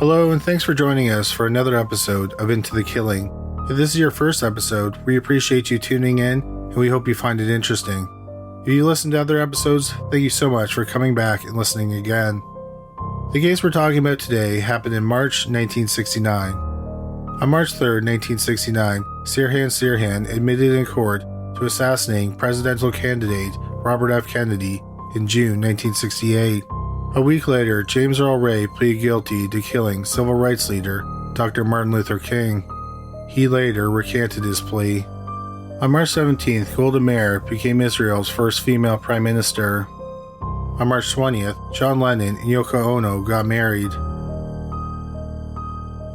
Hello, and thanks for joining us for another episode of Into the Killing. If this is your first episode, we appreciate you tuning in, and we hope you find it interesting. If you listened to other episodes, thank you so much for coming back and listening again. The case we're talking about today happened in March 1969. On March 3rd, 1969, Sirhan admitted in court to assassinating presidential candidate Robert F. Kennedy in June 1968. A week later, James Earl Ray pleaded guilty to killing civil rights leader Dr. Martin Luther King. He later recanted his plea. On March 17th, Golda Meir became Israel's first female prime minister. On March 20th, John Lennon and Yoko Ono got married.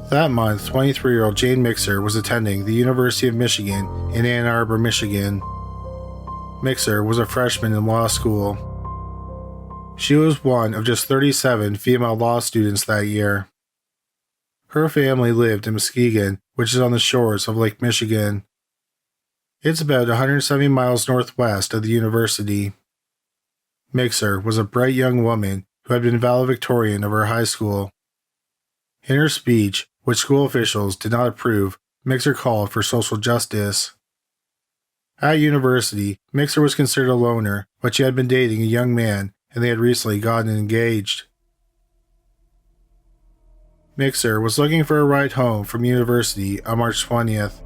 That month, 23-year-old Jane Mixer was attending the University of Michigan in Ann Arbor, Michigan. Mixer was a freshman in law school. She was one of just 37 female law students that year. Her family lived in Muskegon, which is on the shores of Lake Michigan. It's about 170 miles northwest of the university. Mixer was a bright young woman who had been valedictorian of her high school. In her speech, which school officials did not approve, Mixer called for social justice. At university, Mixer was considered a loner, but she had been dating a young man and they had recently gotten engaged. Mixer was looking for a ride home from university on March 20th,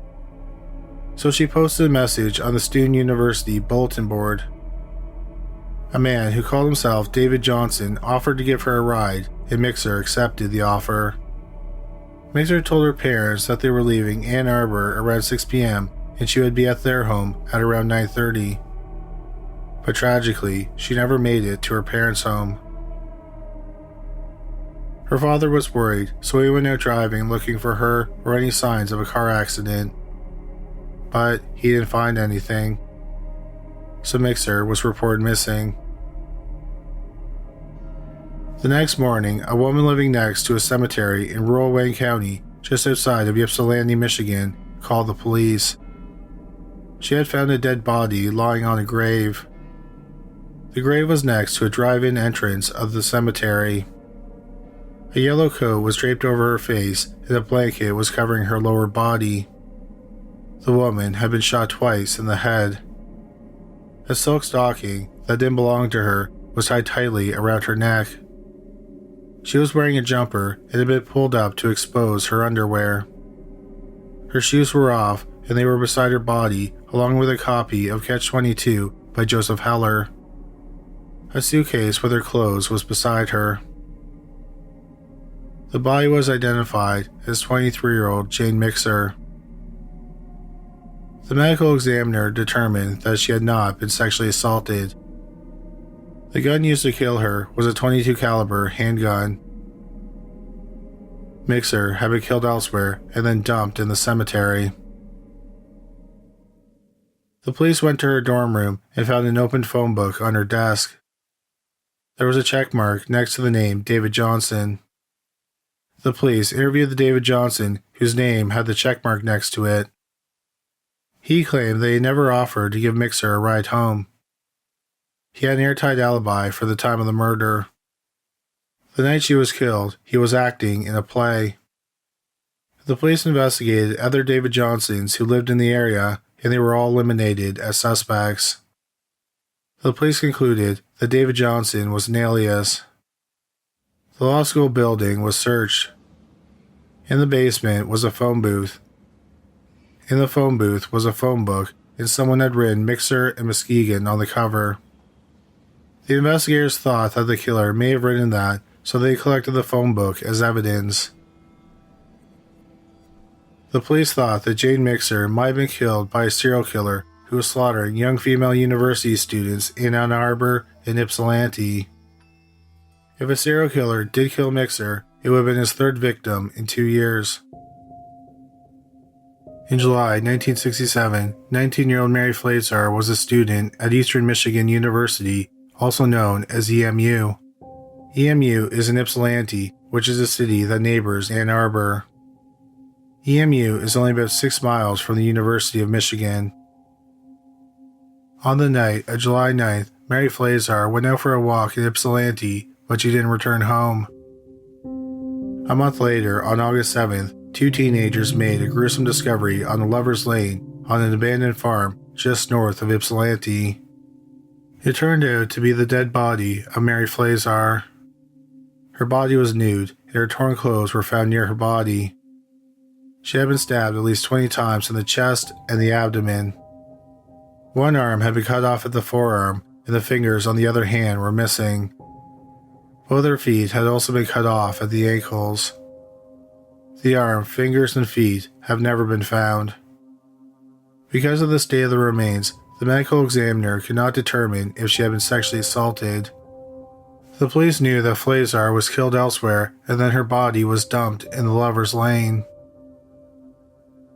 so she posted a message on the student university bulletin board. A man who called himself David Johnson offered to give her a ride, and Mixer accepted the offer. Mixer told her parents that they were leaving Ann Arbor around 6 p.m. and she would be at their home at around 9:30. But tragically, she never made it to her parents' home. Her father was worried, so he went out driving looking for her or any signs of a car accident. But he didn't find anything, so Mixer was reported missing. The next morning, a woman living next to a cemetery in rural Wayne County, just outside of Ypsilanti, Michigan, called the police. She had found a dead body lying on a grave. The grave was next to a drive-in entrance of the cemetery. A yellow coat was draped over her face and a blanket was covering her lower body. The woman had been shot twice in the head. A silk stocking that didn't belong to her was tied tightly around her neck. She was wearing a jumper and had been pulled up to expose her underwear. Her shoes were off and they were beside her body along with a copy of Catch-22 by Joseph Heller. A suitcase with her clothes was beside her. The body was identified as 23-year-old Jane Mixer. The medical examiner determined that she had not been sexually assaulted. The gun used to kill her was a .22 caliber handgun. Mixer had been killed elsewhere and then dumped in the cemetery. The police went to her dorm room and found an open phone book on her desk. There was a check mark next to the name David Johnson. The police interviewed the David Johnson whose name had the check mark next to it. He claimed that he never offered to give Mixer a ride home. He had an airtight alibi for the time of the murder. The night she was killed, he was acting in a play. The police investigated other David Johnsons who lived in the area, and they were all eliminated as suspects. The police concluded that David Johnson was an alias. The law school building was searched. In the basement was a phone booth. In the phone booth was a phone book, and someone had written Mixer and Muskegon on the cover. The investigators thought that the killer may have written that, so they collected the phone book as evidence. The police thought that Jane Mixer might have been killed by a serial killer who was slaughtering young female university students in Ann Arbor and Ypsilanti. If a serial killer did kill Mixer, it would have been his third victim in 2 years. In July 1967, 19-year-old Mary Flazer was a student at Eastern Michigan University, also known as EMU. EMU is in Ypsilanti, which is a city that neighbors Ann Arbor. EMU is only about 6 miles from the University of Michigan. On the night of July 9th, Mary Flazer went out for a walk in Ypsilanti, but she didn't return home. A month later, on August 7th, two teenagers made a gruesome discovery on the Lover's Lane on an abandoned farm just north of Ypsilanti. It turned out to be the dead body of Mary Flazar. Her body was nude, and her torn clothes were found near her body. She had been stabbed at least 20 times in the chest and the abdomen. One arm had been cut off at the forearm, and the fingers on the other hand were missing. Both her feet had also been cut off at the ankles. The arm, fingers, and feet have never been found. Because of the state of the remains, the medical examiner could not determine if she had been sexually assaulted. The police knew that Flazar was killed elsewhere, and then her body was dumped in the Lover's Lane.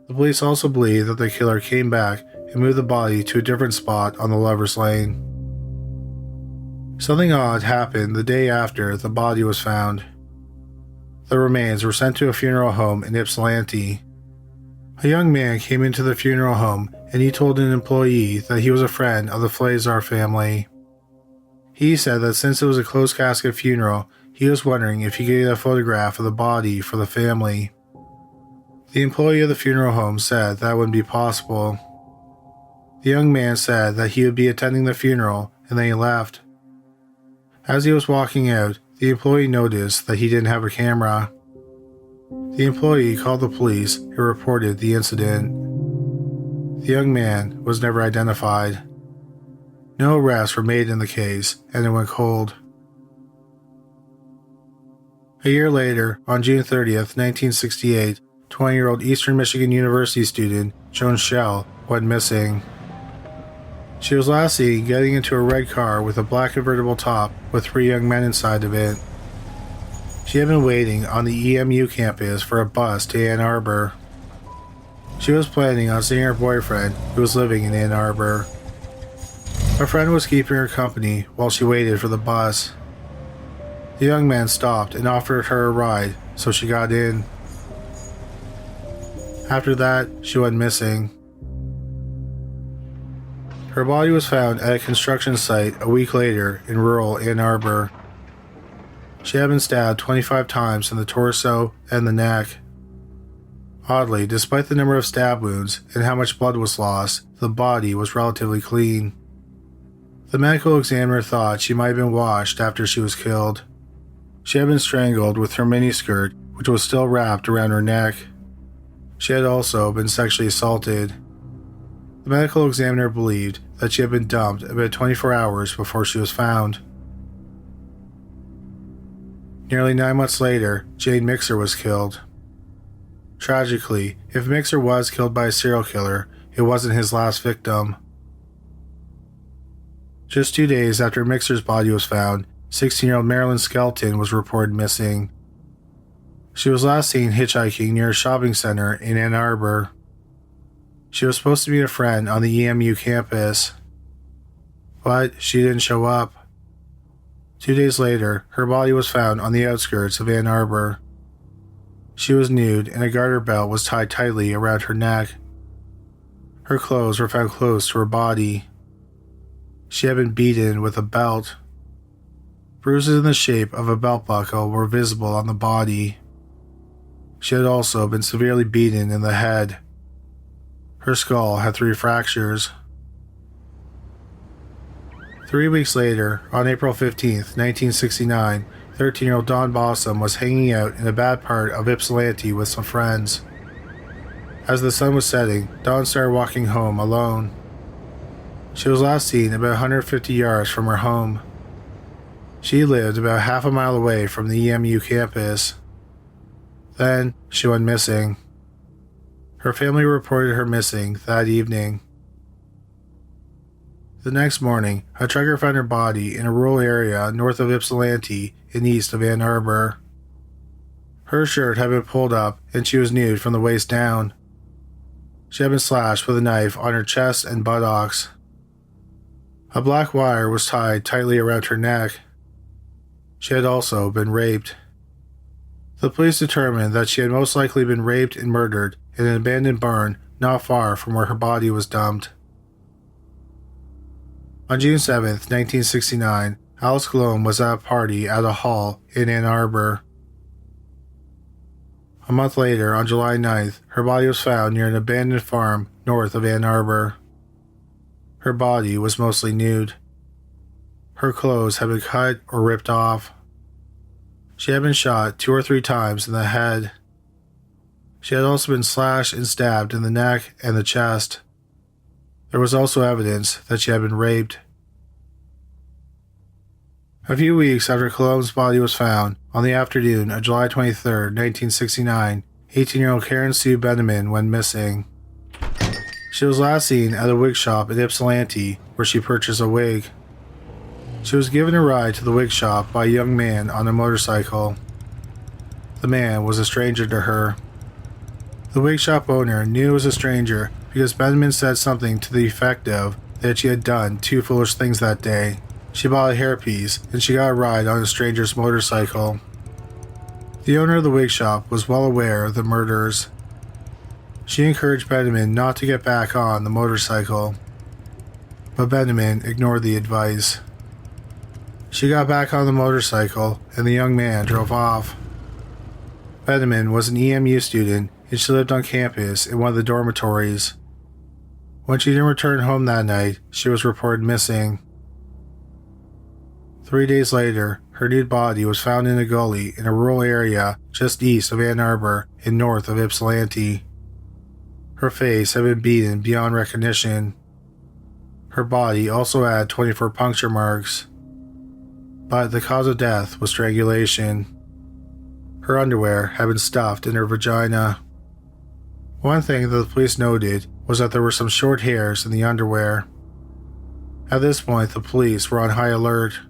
The police also believe that the killer came back and moved the body to a different spot on the Lover's Lane. Something odd happened the day after the body was found. The remains were sent to a funeral home in Ypsilanti. A young man came into the funeral home and he told an employee that he was a friend of the Flazar family. He said that since it was a closed casket funeral, he was wondering if he could get a photograph of the body for the family. The employee of the funeral home said that wouldn't be possible. The young man said that he would be attending the funeral and then he left. As he was walking out, the employee noticed that he didn't have a camera. The employee called the police and reported the incident. The young man was never identified. No arrests were made in the case, and it went cold. A year later, on June 30th, 1968, 20-year-old Eastern Michigan University student Joan Schell went missing. She was last seen getting into a red car with a black convertible top with three young men inside of it. She had been waiting on the EMU campus for a bus to Ann Arbor. She was planning on seeing her boyfriend, who was living in Ann Arbor. Her friend was keeping her company while she waited for the bus. The young man stopped and offered her a ride, so she got in. After that, she went missing. Her body was found at a construction site a week later in rural Ann Arbor. She had been stabbed 25 times in the torso and the neck. Oddly, despite the number of stab wounds and how much blood was lost, the body was relatively clean. The medical examiner thought she might have been washed after she was killed. She had been strangled with her miniskirt, which was still wrapped around her neck. She had also been sexually assaulted. The medical examiner believed that she had been dumped about 24 hours before she was found. Nearly 9 months later, Jane Mixer was killed. Tragically, if Mixer was killed by a serial killer, it wasn't his last victim. Just 2 days after Mixer's body was found, 16-year-old Marilyn Skelton was reported missing. She was last seen hitchhiking near a shopping center in Ann Arbor. She was supposed to meet a friend on the EMU campus, but she didn't show up. 2 days later, her body was found on the outskirts of Ann Arbor. She was nude and a garter belt was tied tightly around her neck. Her clothes were found close to her body. She had been beaten with a belt. Bruises in the shape of a belt buckle were visible on the body. She had also been severely beaten in the head. Her skull had 3 fractures. 3 weeks later, on April 15th, 1969, 13-year-old Dawn Bossum was hanging out in a bad part of Ypsilanti with some friends. As the sun was setting, Dawn started walking home alone. She was last seen about 150 yards from her home. She lived about half a mile away from the EMU campus. Then, she went missing. Her family reported her missing that evening. The next morning, a trucker found her body in a rural area north of Ypsilanti and east of Ann Arbor. Her shirt had been pulled up and she was nude from the waist down. She had been slashed with a knife on her chest and buttocks. A black wire was tied tightly around her neck. She had also been raped. The police determined that she had most likely been raped and murdered in an abandoned barn not far from where her body was dumped. On June 7, 1969, Alice Colomb was at a party at a hall in Ann Arbor. A month later, on July 9th, her body was found near an abandoned farm north of Ann Arbor. Her body was mostly nude. Her clothes had been cut or ripped off. She had been shot 2 or 3 times in the head. She had also been slashed and stabbed in the neck and the chest. There was also evidence that she had been raped. A few weeks after Cologne's body was found, on the afternoon of July 23, 1969, 18-year-old Karen Sue Benjamin went missing. She was last seen at a wig shop in Ypsilanti, where she purchased a wig. She was given a ride to the wig shop by a young man on a motorcycle. The man was a stranger to her. The wig shop owner knew it was a stranger because Benjamin said something to the effect of that she had done 2 foolish things that day. She bought a hairpiece, and she got a ride on a stranger's motorcycle. The owner of the wig shop was well aware of the murders. She encouraged Benjamin not to get back on the motorcycle, but Benjamin ignored the advice. She got back on the motorcycle, and the young man drove off. Benjamin was an EMU student, and she lived on campus in one of the dormitories. When she didn't return home that night, she was reported missing. 3 days later, her nude body was found in a gully in a rural area just east of Ann Arbor and north of Ypsilanti. Her face had been beaten beyond recognition. Her body also had 24 puncture marks, but the cause of death was strangulation. Her underwear had been stuffed in her vagina. One thing that the police noted was that there were some short hairs in the underwear. At this point, the police were on high alert.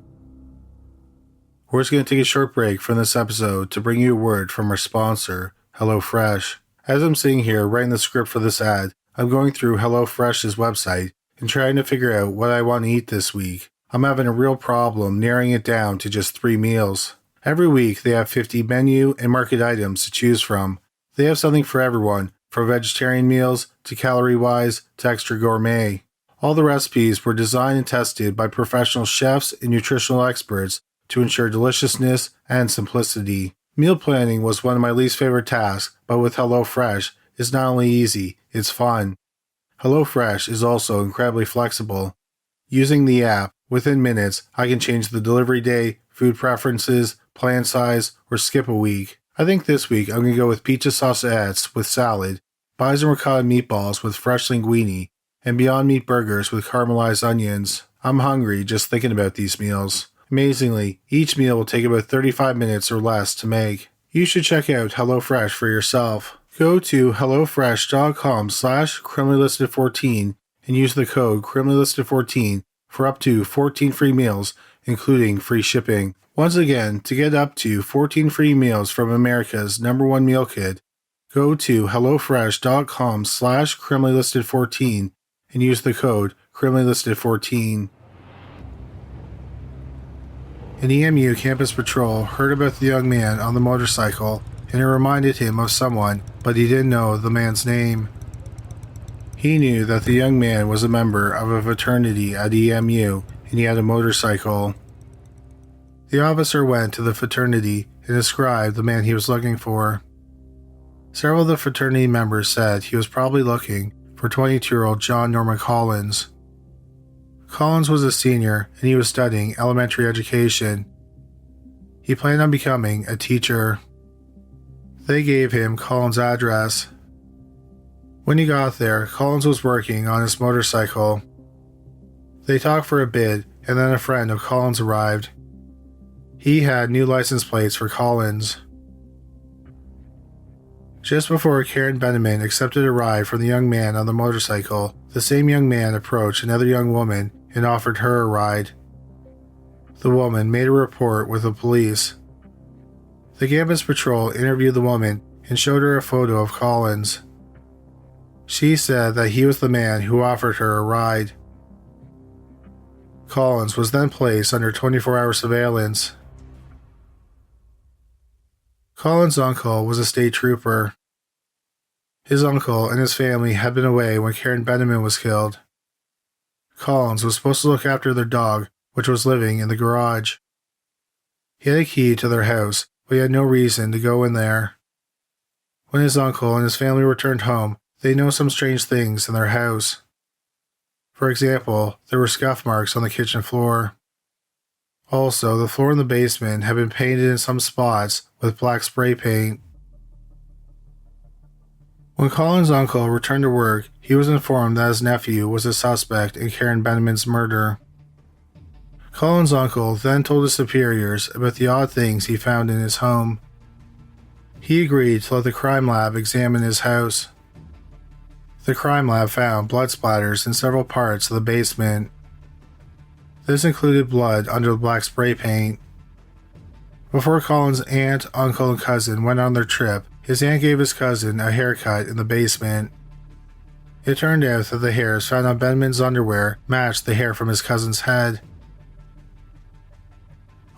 We're just going to take a short break from this episode to bring you a word from our sponsor, HelloFresh. As I'm sitting here writing the script for this ad, I'm going through HelloFresh's website and trying to figure out what I want to eat this week. I'm having a real problem narrowing it down to just 3 meals. Every week they have 50 menu and market items to choose from. They have something for everyone, from vegetarian meals to calorie-wise to extra gourmet. All the recipes were designed and tested by professional chefs and nutritional experts to ensure deliciousness and simplicity. Meal planning was one of my least favorite tasks, but with HelloFresh, it's not only easy, it's fun. HelloFresh is also incredibly flexible. Using the app, within minutes, I can change the delivery day, food preferences, plan size, or skip a week. I think this week I'm going to go with pizza saucettes with salad, bison ricotta meatballs with fresh linguine, and Beyond Meat burgers with caramelized onions. I'm hungry just thinking about these meals. Amazingly, each meal will take about 35 minutes or less to make. You should check out HelloFresh for yourself. Go to hellofresh.com/criminallisted14 and use the code criminallisted14 for up to 14 free meals, including free shipping. Once again, to get up to 14 free meals from America's #1 meal kit, go to hellofresh.com/criminallisted14 and use the code criminallisted14. An EMU campus patrol heard about the young man on the motorcycle, and it reminded him of someone, but he didn't know the man's name. He knew that the young man was a member of a fraternity at EMU, and he had a motorcycle. The officer went to the fraternity and described the man he was looking for. Several of the fraternity members said he was probably looking for 22-year-old John Norman Collins. Collins was a senior, and he was studying elementary education. He planned on becoming a teacher. They gave him Collins' address. When he got there, Collins was working on his motorcycle. They talked for a bit, and then a friend of Collins arrived. He had new license plates for Collins. Just before Karen Benjamin accepted a ride from the young man on the motorcycle, the same young man approached another young woman and offered her a ride. The woman made a report with the police. The campus patrol interviewed the woman and showed her a photo of Collins. She said that he was the man who offered her a ride. Collins was then placed under 24-hour surveillance. Collins' uncle was a state trooper. His uncle and his family had been away when Karen Benjamin was killed. Collins was supposed to look after their dog, which was living in the garage. He had a key to their house, but he had no reason to go in there. When his uncle and his family returned home, they noticed some strange things in their house. For example, there were scuff marks on the kitchen floor. Also, the floor in the basement had been painted in some spots with black spray paint. When Colin's uncle returned to work, he was informed that his nephew was a suspect in Karen Benneman's murder. Colin's uncle then told his superiors about the odd things he found in his home. He agreed to let the crime lab examine his house. The crime lab found blood splatters in several parts of the basement. This included blood under the black spray paint. Before Colin's aunt, uncle, and cousin went on their trip, his aunt gave his cousin a haircut in the basement. It turned out that the hairs found on Benneman's underwear matched the hair from his cousin's head.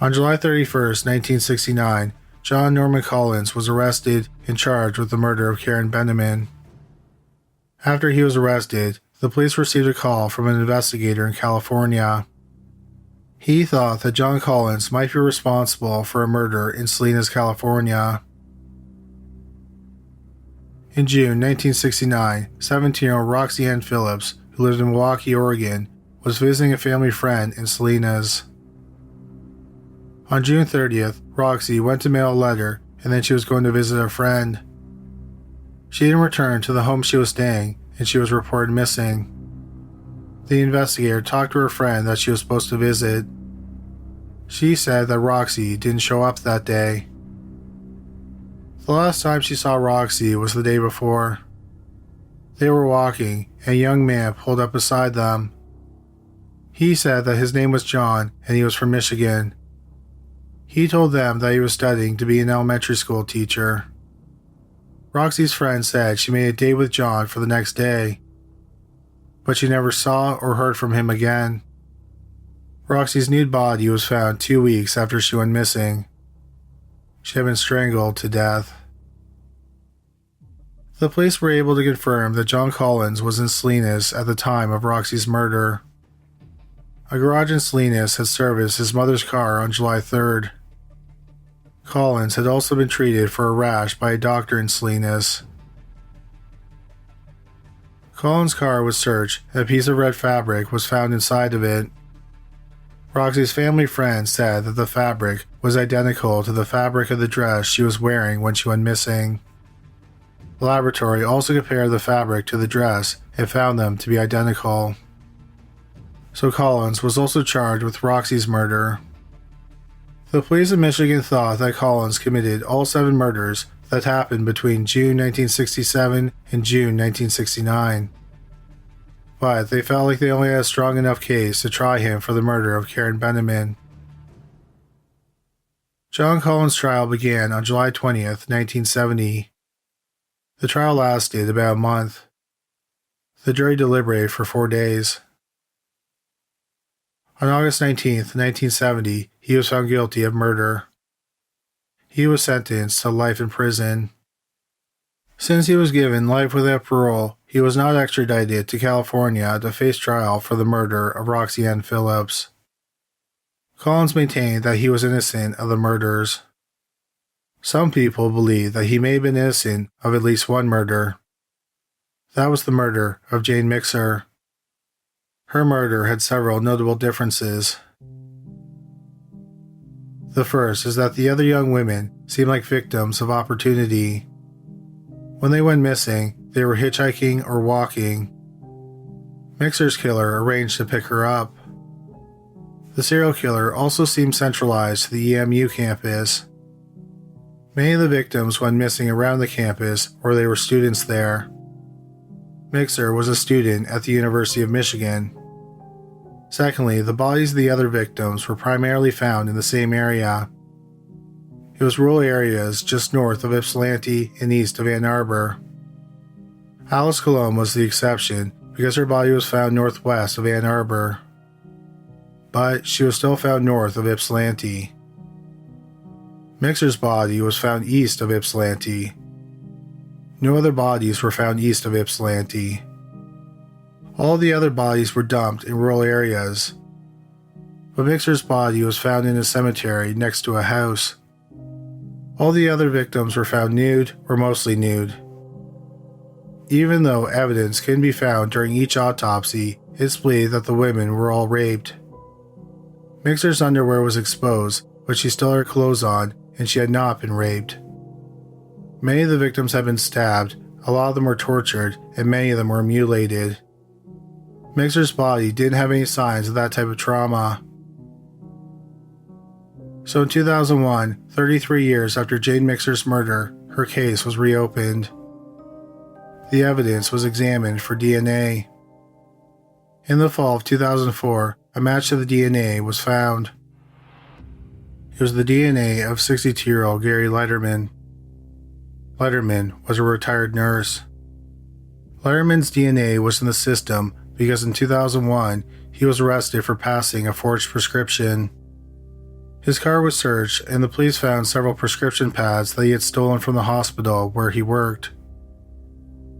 On July 31st, 1969, John Norman Collins was arrested and charged with the murder of Karen Benneman. After he was arrested, the police received a call from an investigator in California. He thought that John Collins might be responsible for a murder in Salinas, California. In June 1969, 17-year-old Roxy Ann Phillips, who lived in Milwaukee, Oregon, was visiting a family friend in Salinas. On June 30th, Roxy went to mail a letter and then she was going to visit a friend. She didn't return to the home she was staying and she was reported missing. The investigator talked to her friend that she was supposed to visit. She said that Roxy didn't show up that day. The last time she saw Roxy was the day before. They were walking and a young man pulled up beside them. He said that his name was John and he was from Michigan. He told them that he was studying to be an elementary school teacher. Roxy's friend said she made a date with John for the next day, but she never saw or heard from him again. Roxy's nude body was found 2 weeks after she went missing. She had been strangled to death. The police were able to confirm that John Collins was in Salinas at the time of Roxy's murder. A garage in Salinas had serviced his mother's car on July 3rd. Collins had also been treated for a rash by a doctor in Salinas. Collins' car was searched and a piece of red fabric was found inside of it. Roxy's family friend said that the fabric was identical to the fabric of the dress she was wearing when she went missing. The laboratory also compared the fabric to the dress and found them to be identical. So Collins was also charged with Roxy's murder. The police in Michigan thought that Collins committed all 7 murders that happened between June 1967 and June 1969. But they felt like they only had a strong enough case to try him for the murder of Karen Benneman. John Collins' trial began on July 20th, 1970. The trial lasted about a month. The jury deliberated for 4 days. On August 19th, 1970, he was found guilty of murder. He was sentenced to life in prison. Since he was given life without parole, he was not extradited to California to face trial for the murder of Roxy Ann Phillips. Collins maintained that he was innocent of the murders. Some people believe that he may have been innocent of at least one murder. That was the murder of Jane Mixer. Her murder had several notable differences. The first is that the other young women seemed like victims of opportunity. When they went missing, they were hitchhiking or walking. Mixer's killer arranged to pick her up. The serial killer also seemed centralized to the EMU campus. Many of the victims went missing around the campus or they were students there. Mixer was a student at the University of Michigan. Secondly, the bodies of the other victims were primarily found in the same area. It was rural areas just north of Ypsilanti and east of Ann Arbor. Alice Colomb was the exception because her body was found northwest of Ann Arbor. But she was still found north of Ypsilanti. Mixer's body was found east of Ypsilanti. No other bodies were found east of Ypsilanti. All the other bodies were dumped in rural areas. But Mixer's body was found in a cemetery next to a house. All the other victims were found nude or mostly nude. Even though evidence can be found during each autopsy, it's believed that the women were all raped. Mixer's underwear was exposed, but she still had her clothes on and she had not been raped. Many of the victims had been stabbed, a lot of them were tortured, and many of them were mutilated. Mixer's body didn't have any signs of that type of trauma. So in 2001, 33 years after Jane Mixer's murder, her case was reopened. The evidence was examined for DNA. In the fall of 2004, a match to the DNA was found. It was the DNA of 62-year-old Gary Lederman. Lederman was a retired nurse. Lederman's DNA was in the system because in 2001, he was arrested for passing a forged prescription. His car was searched and the police found several prescription pads that he had stolen from the hospital where he worked.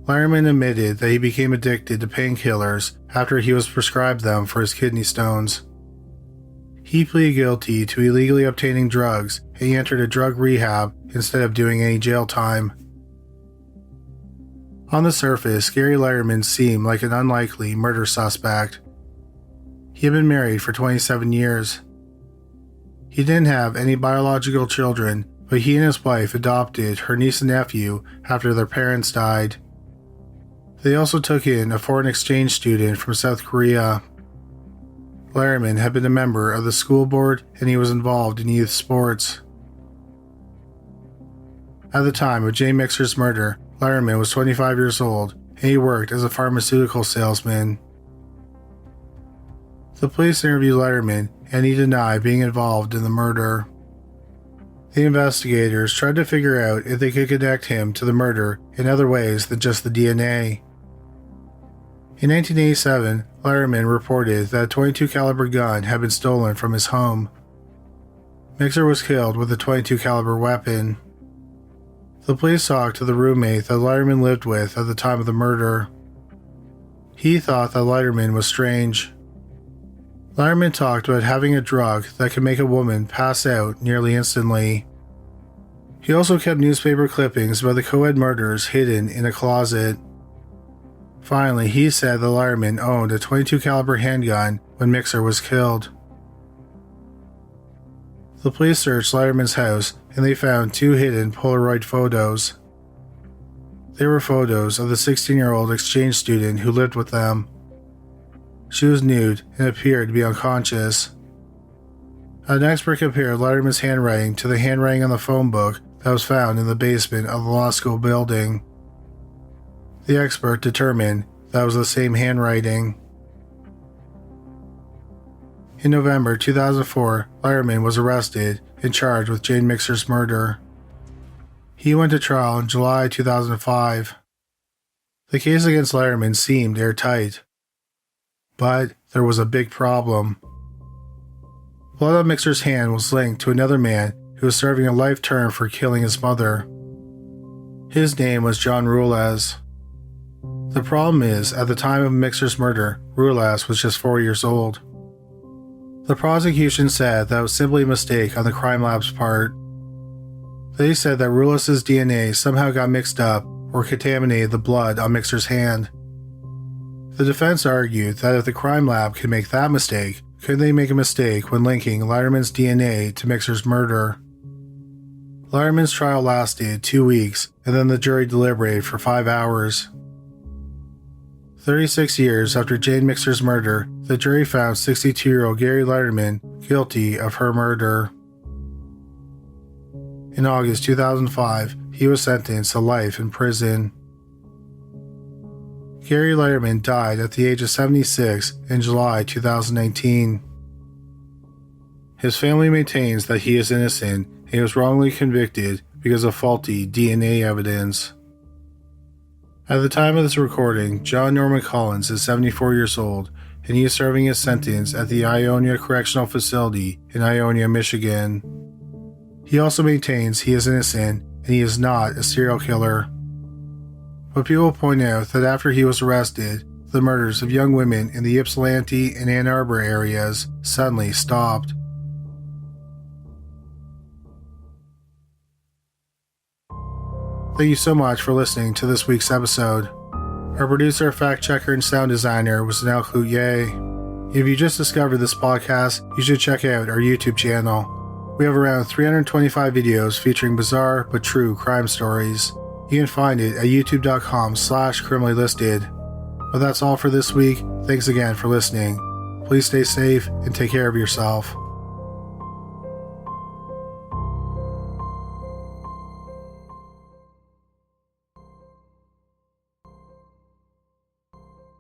Lederman admitted that he became addicted to painkillers after he was prescribed them for his kidney stones. He pleaded guilty to illegally obtaining drugs and he entered a drug rehab instead of doing any jail time. On the surface, Gary Lederman seemed like an unlikely murder suspect. He had been married for 27 years. He didn't have any biological children, but he and his wife adopted her niece and nephew after their parents died. They also took in a foreign exchange student from South Korea. Lederman had been a member of the school board and he was involved in youth sports. At the time of Jane Mixer's murder, Lederman was 25 years old and he worked as a pharmaceutical salesman. The police interviewed Lederman and he denied being involved in the murder. The investigators tried to figure out if they could connect him to the murder in other ways than just the DNA. In 1987, Lederman reported that a .22 caliber gun had been stolen from his home. Mixer was killed with a .22 caliber weapon. The police talked to the roommate that Lederman lived with at the time of the murder. He thought that Lederman was strange. Lederman talked about having a drug that could make a woman pass out nearly instantly. He also kept newspaper clippings about the co-ed murders hidden in a closet. Finally, he said that Lederman owned a .22 caliber handgun when Mixer was killed. The police searched Lederman's house and they found 2 hidden Polaroid photos. They were photos of the 16-year-old exchange student who lived with them. She was nude and appeared to be unconscious. An expert compared Lederman's handwriting to the handwriting on the phone book that was found in the basement of the law school building. The expert determined that it was the same handwriting. In November 2004, Lederman was arrested and charged with Jane Mixer's murder. He went to trial in July 2005. The case against Lederman seemed airtight. But there was a big problem. Blood on Mixer's hand was linked to another man who was serving a life term for killing his mother. His name was John Rules. The problem is, at the time of Mixer's murder, Rules was just 4 years old. The prosecution said that it was simply a mistake on the crime lab's part. They said that Rules' DNA somehow got mixed up or contaminated the blood on Mixer's hand. The defense argued that if the crime lab could make that mistake, couldn't they make a mistake when linking Lederman's DNA to Mixer's murder? Lederman's trial lasted 2 weeks, and then the jury deliberated for 5 hours. 36 years after Jane Mixer's murder, the jury found 62-year-old Gary Lederman guilty of her murder. In August 2005, he was sentenced to life in prison. Gary Lederman died at the age of 76 in July 2019. His family maintains that he is innocent and he was wrongly convicted because of faulty DNA evidence. At the time of this recording, John Norman Collins is 74 years old and he is serving his sentence at the Ionia Correctional Facility in Ionia, Michigan. He also maintains he is innocent and he is not a serial killer. But people point out that after he was arrested, the murders of young women in the Ypsilanti and Ann Arbor areas suddenly stopped. Thank you so much for listening to this week's episode. Our producer, fact checker, and sound designer was Danelle Cloutier. If you just discovered this podcast, you should check out our YouTube channel. We have around 325 videos featuring bizarre but true crime stories. You can find it at youtube.com/criminallylisted. But that's all for this week. Thanks again for listening. Please stay safe and take care of yourself.